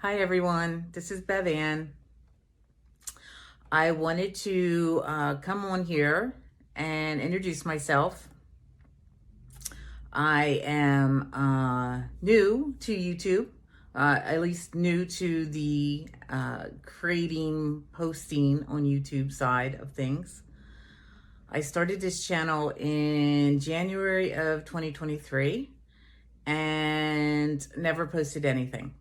Hi everyone, this is Bevann. I wanted to come on here and introduce myself. I am new to YouTube, at least new to the creating, posting on YouTube side of things. I started this channel in January of 2023 and never posted anything.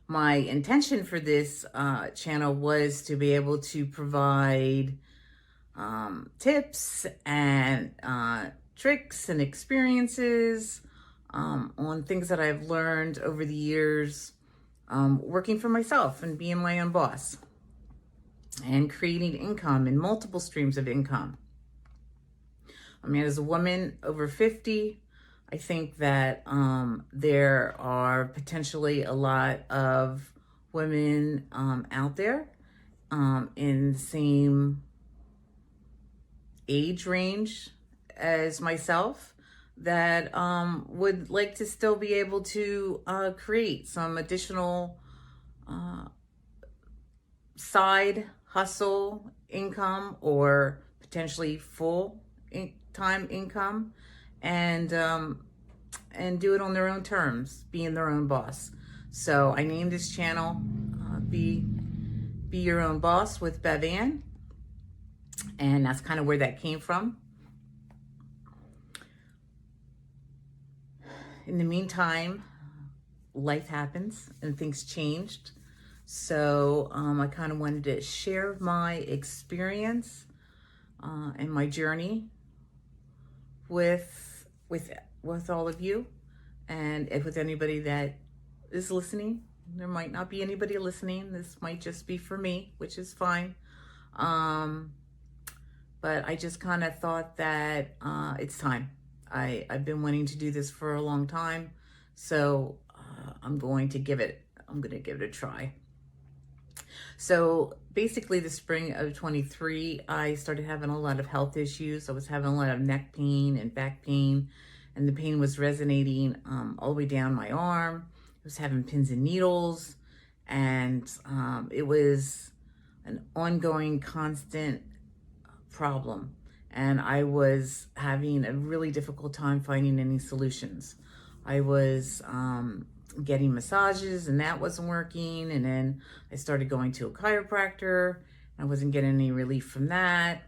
My intention for this channel was to be able to provide tips and tricks and experiences on things that I've learned over the years working for myself and being my own boss and creating income and multiple streams of income. I mean, as a woman over 50, I think that there are potentially a lot of women out there in the same age range as myself that would like to still be able to create some additional side hustle income or potentially full time income and do it on their own terms, being their own boss. So I named this channel Be Your Own Boss with Bevann, and that's kind of where that came from. In the meantime, life happens and things changed. So I kind of wanted to share my experience and my journey with all of you, and if with anybody that is listening. There might not be anybody listening. This might just be for me, which is fine. But I just kind of thought that it's time. I've been wanting to do this for a long time, so I'm going to give it a try. So basically the spring of 23, I started having a lot of health issues. I was having a lot of neck pain and back pain, and the pain was resonating all the way down my arm. I was having pins and needles, and it was an ongoing, constant problem. And I was having a really difficult time finding any solutions. I was getting massages and that wasn't working. And then I started going to a chiropractor. I wasn't getting any relief from that.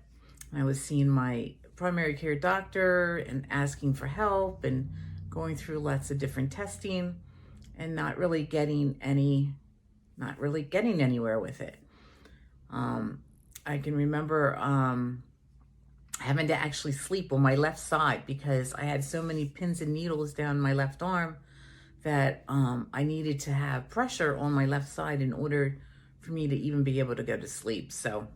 I was seeing my primary care doctor and asking for help and going through lots of different testing and not really getting anywhere with it. I can remember having to actually sleep on my left side because I had so many pins and needles down my left arm that I needed to have pressure on my left side in order for me to even be able to go to sleep. So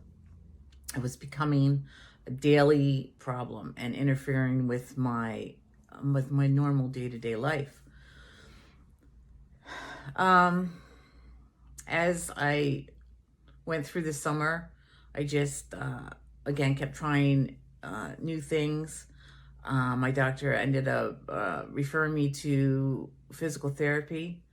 it was becoming a daily problem and interfering with my normal day-to-day life. As I went through the summer, I just again kept trying new things. My doctor ended up referring me to physical therapy,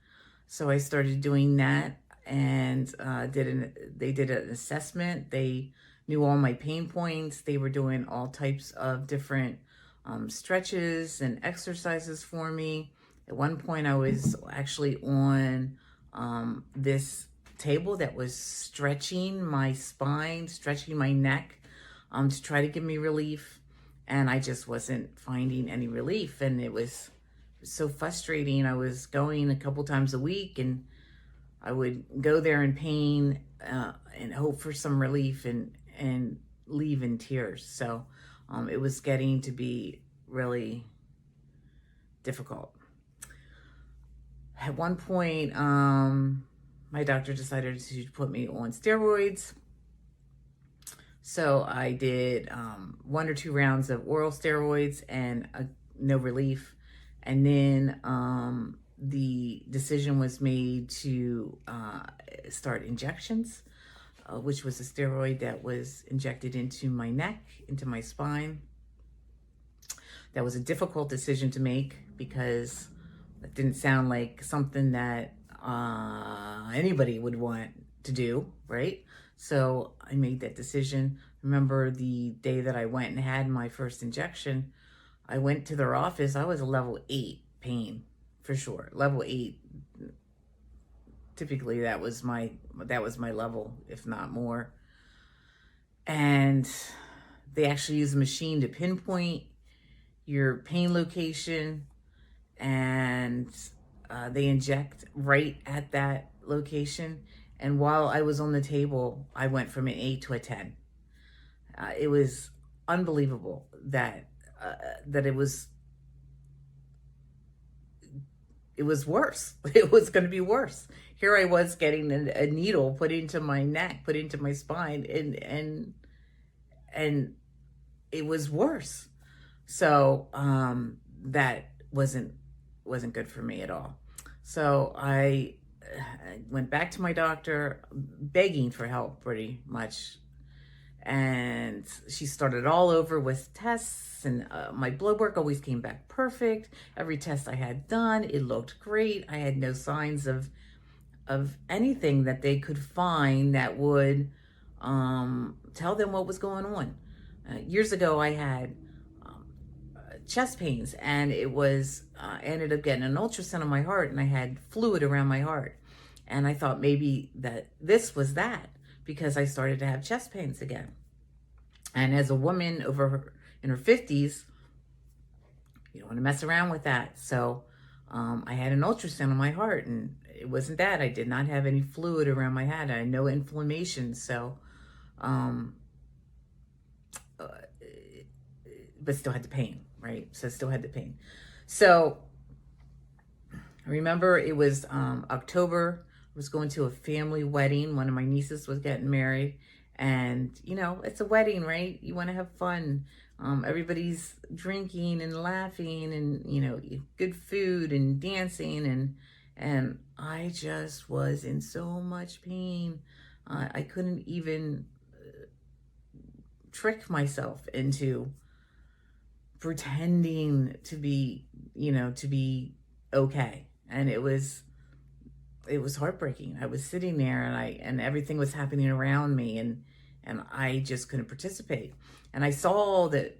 so I started doing that, and they did an assessment. They knew all my pain points. They were doing all types of different stretches and exercises for me. At one point, I was actually on this table that was stretching my spine, stretching my neck, to try to give me relief. And I just wasn't finding any relief. And it was so frustrating. I was going a couple times a week and I would go there in pain and hope for some relief and leave in tears. So it was getting to be really difficult. At one point, my doctor decided to put me on steroids. So I did 1 or 2 rounds of oral steroids and no relief. And then the decision was made to start injections, which was a steroid that was injected into my neck, into my spine. That was a difficult decision to make because it didn't sound like something that anybody would want to do, right? So I made that decision. Remember the day that I went and had my first injection, I went to their office. I was a level 8 pain for sure. Level 8. Typically that was my level, if not more. And they actually use a machine to pinpoint your pain location, and they inject right at that location. And while I was on the table, I went from an 8 to a 10. It was unbelievable that it was worse. It was going to be worse. Here I was getting a needle put into my neck, put into my spine, and it was worse. So that wasn't good for me at all. So I went back to my doctor, begging for help pretty much. And she started all over with tests, and my blood work always came back perfect. Every test I had done, it looked great. I had no signs of anything that they could find that would tell them what was going on. Years ago, I had chest pains, and it was I ended up getting an ultrasound on my heart, and I had fluid around my heart, and I thought maybe that this was that, because I started to have chest pains again. And as a woman in her 50s, you don't want to mess around with that. So I had an ultrasound on my heart, and it wasn't that. I did not have any fluid around my head. I had no inflammation. So, but still had the pain, right? So still had the pain. So I remember it was October. I was going to a family wedding. One of my nieces was getting married. And, it's a wedding, right? You want to have fun. Everybody's drinking and laughing and, good food and dancing. And I just was in so much pain. I couldn't even trick myself into pretending to be okay. And it was heartbreaking. I was sitting there, and everything was happening around me, and I just couldn't participate. And I saw that,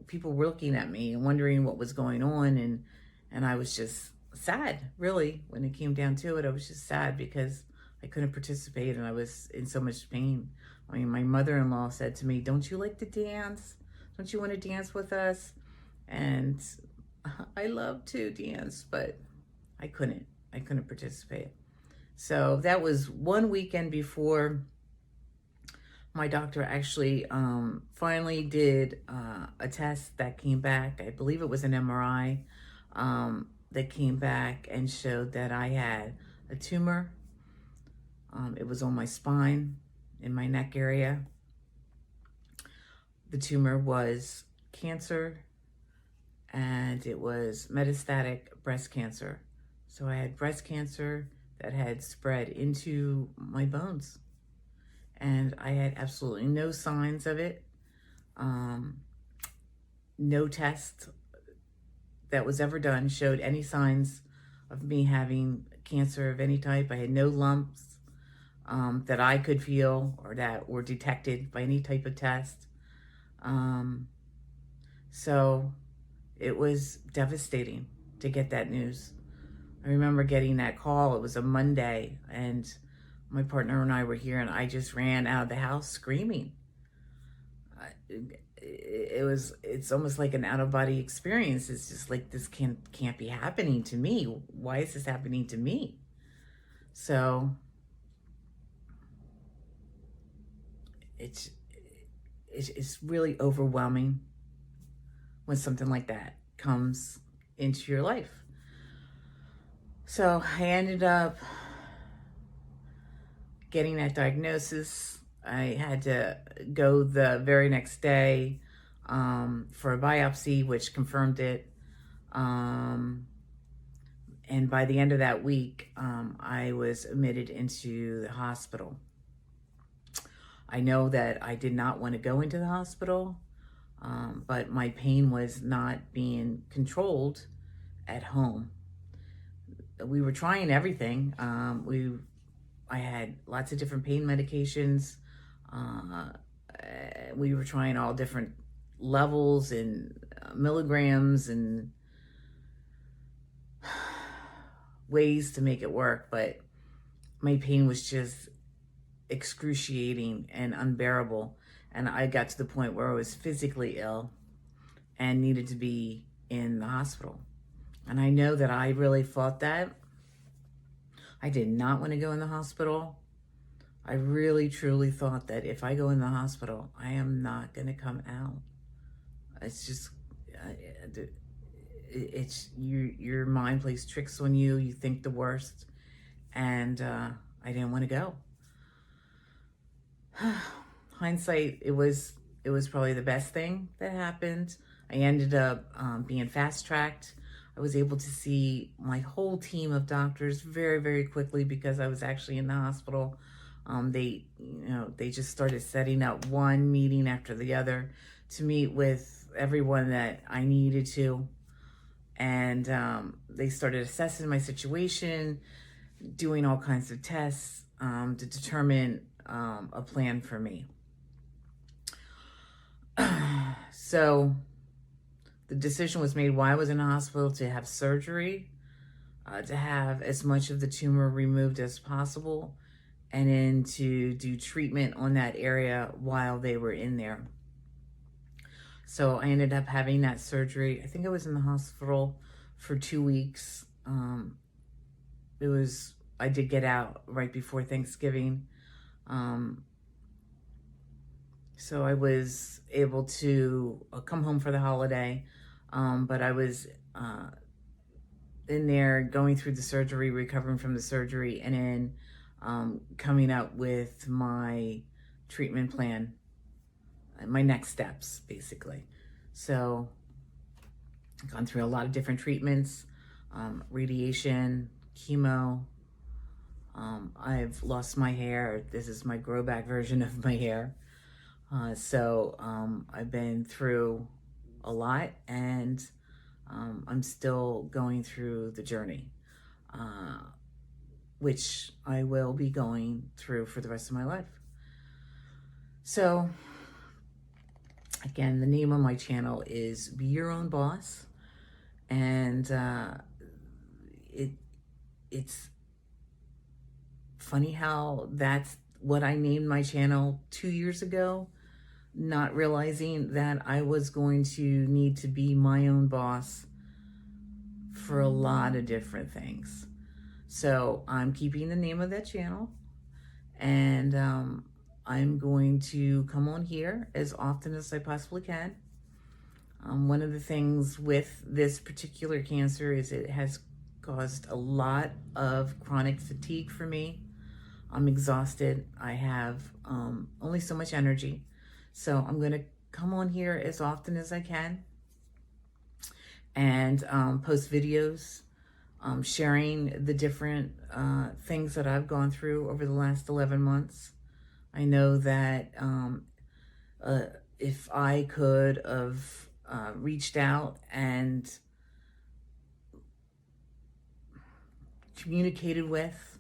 people were looking at me and wondering what was going on, and I was just sad, really. When it came down to it, I was just sad because I couldn't participate, and I was in so much pain. I mean, my mother-in-law said to me, "Don't you like to dance? Don't you want to dance with us?" And I love to dance, but I couldn't participate. So that was one weekend before my doctor actually finally did a test that came back. I believe it was an MRI that came back and showed that I had a tumor. It was on my spine, in my neck area. The tumor was cancer, and it was metastatic breast cancer. So I had breast cancer that had spread into my bones, and I had absolutely no signs of it. No test that was ever done showed any signs of me having cancer of any type. I had no lumps that I could feel or that were detected by any type of test. So it was devastating to get that news. I remember getting that call. It was a Monday, and my partner and I were here, and I just ran out of the house screaming. It's almost like an out-of-body experience. It's just like, this can't be happening to me. Why is this happening to me? So it's really overwhelming when something like that comes into your life. So I ended up getting that diagnosis. I had to go the very next day for a biopsy, which confirmed it. And by the end of that week, I was admitted into the hospital. I know that I did not want to go into the hospital, but my pain was not being controlled at home. we were trying everything. I had lots of different pain medications. Uh, we were trying all different levels and milligrams and ways to make it work, but my pain was just excruciating and unbearable. And I got to the point where I was physically ill and needed to be in the hospital. And I know that I really fought that. I did not want to go in the hospital. I really truly thought that if I go in the hospital, I am not going to come out. It's just, it's your mind plays tricks on you. You think the worst. And I didn't want to go. Hindsight, it was probably the best thing that happened. I ended up being fast-tracked. I was able to see my whole team of doctors very, very quickly because I was actually in the hospital. They just started setting up one meeting after the other to meet with everyone that I needed to. And they started assessing my situation, doing all kinds of tests to determine a plan for me. So the decision was made while I was in the hospital to have surgery, to have as much of the tumor removed as possible, and then to do treatment on that area while they were in there. So I ended up having that surgery. I think I was in the hospital for 2 weeks. I did get out right before Thanksgiving. So I was able to come home for the holiday, but I was in there going through the surgery, recovering from the surgery, and then coming up with my treatment plan, my next steps, basically. So I've gone through a lot of different treatments, radiation, chemo. I've lost my hair. This is my grow back version of my hair. So I've been through a lot, and I'm still going through the journey, which I will be going through for the rest of my life. So again, the name of my channel is Be Your Own Boss, and it's funny how that's what I named my channel 2 years ago, not realizing that I was going to need to be my own boss for a lot of different things. So I'm keeping the name of that channel, and I'm going to come on here as often as I possibly can. One of the things with this particular cancer is it has caused a lot of chronic fatigue for me. I'm exhausted. I have only so much energy. So I'm going to come on here as often as I can and post videos, sharing the different things that I've gone through over the last 11 months. I know that if I could have reached out and communicated with,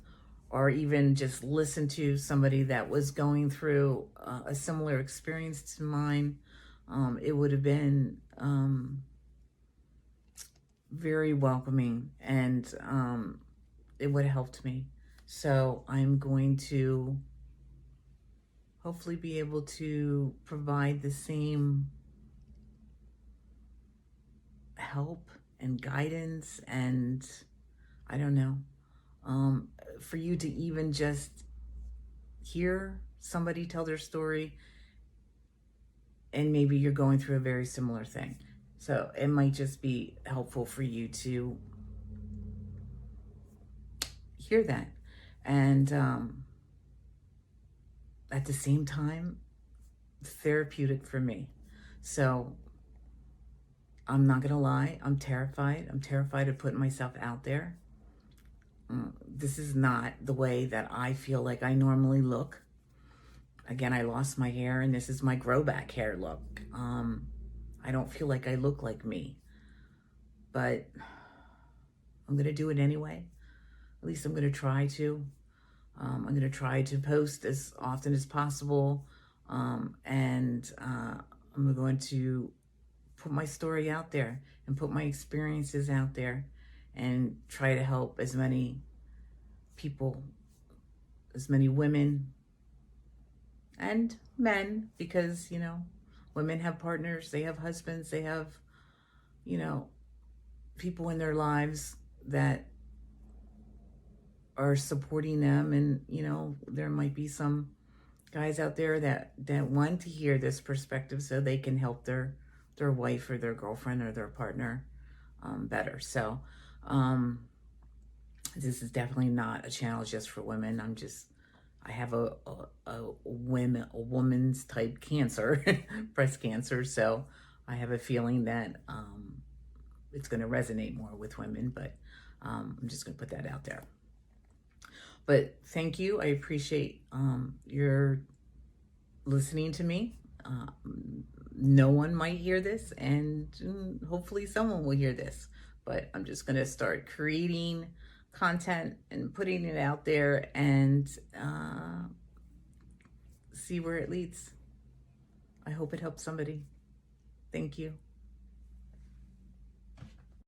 or even just listened to somebody that was going through a similar experience to mine, it would have been very welcoming, and it would have helped me. So I'm going to hopefully be able to provide the same help and guidance, and I don't know, for you to even just hear somebody tell their story, and maybe you're going through a very similar thing. So it might just be helpful for you to hear that. And at the same time, therapeutic for me. So I'm not gonna lie, I'm terrified. I'm terrified of putting myself out there. This is not the way that I feel like I normally look. Again, I lost my hair, and this is my grow back hair look. I don't feel like I look like me, but I'm gonna do it anyway. At least I'm going to try to. I'm going to try to post as often as possible. And I'm going to put my story out there and put my experiences out there and try to help as many people, as many women and men, because, you know, women have partners, they have husbands, they have, you know, people in their lives that are supporting them. And, you know, there might be some guys out there that want to hear this perspective so they can help their wife or their girlfriend or their partner better. So this is definitely not a channel just for women. I have a woman's type cancer, breast cancer. So I have a feeling that it's going to resonate more with women, but I'm just going to put that out there. But thank you. I appreciate your listening to me. No one might hear this, and hopefully someone will hear this. But I'm just going to start creating content and putting it out there and see where it leads. I hope it helps somebody. Thank you.